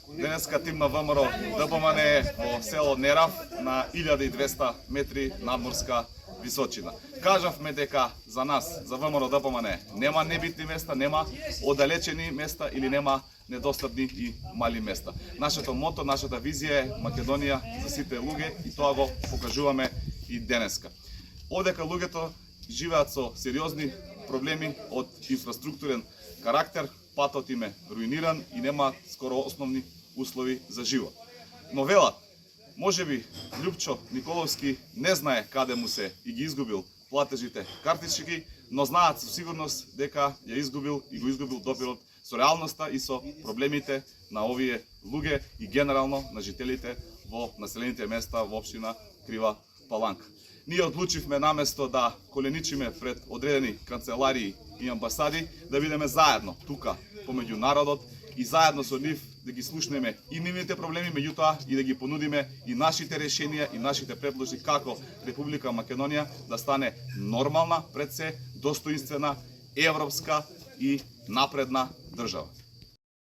Денеска тим на ВМРО ДПМН е во село Нерав на 1200 метри надморска височина. Кажавме дека за нас, за ВМРО ДПМН, нема небитни места, нема оддалечени места или нема недостапни и мали места. Нашето мото, нашата визија е Македонија за сите луѓе и тоа го покажуваме и денеска. Одека луѓето живеат со сериозни проблеми од инфраструктурен карактер, патот им е руиниран и нема скоро основни услови за живот. Но велат, можеби Љупчо Николовски не знае каде му се и ги изгубил платежите картички, но знаат со сигурност дека ја изгубил и го изгубил допирот со реалноста и со проблемите на овие луѓе и генерално на жителите во населените места во општина Крива Паланка. Ние одлучивме наместо да коленичиме пред одредени канцеларии и амбасади, да бидеме заедно тука помеѓу народот и заедно со нив да ги слушнеме и нивните проблеми, меѓутоа и да ги понудиме и нашите решенија и нашите предложи како Република Македонија да стане нормална, пред се достоинствена, европска и напредна држава.